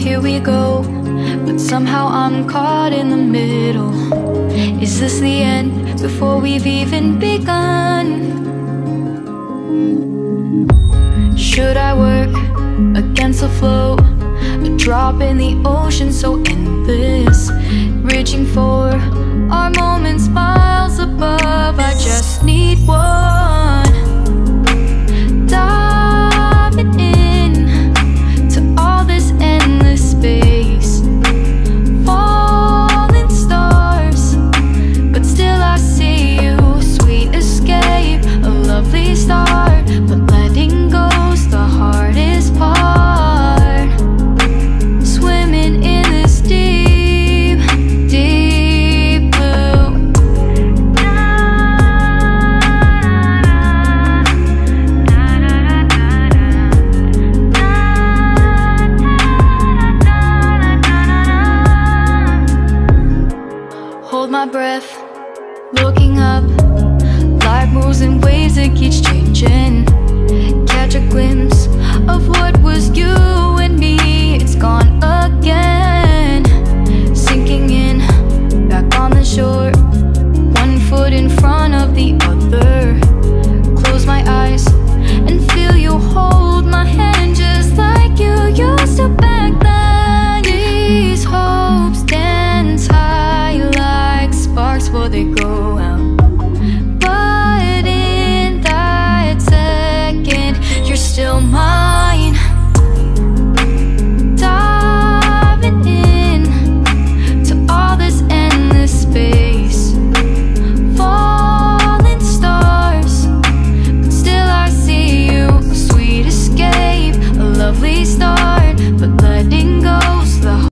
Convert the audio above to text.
here we go, but somehow I'm caught in the middle. Is this the end before we've even begun? Should I work against the flow, a drop in the ocean so endless, reaching for our moments miles above? I just need one.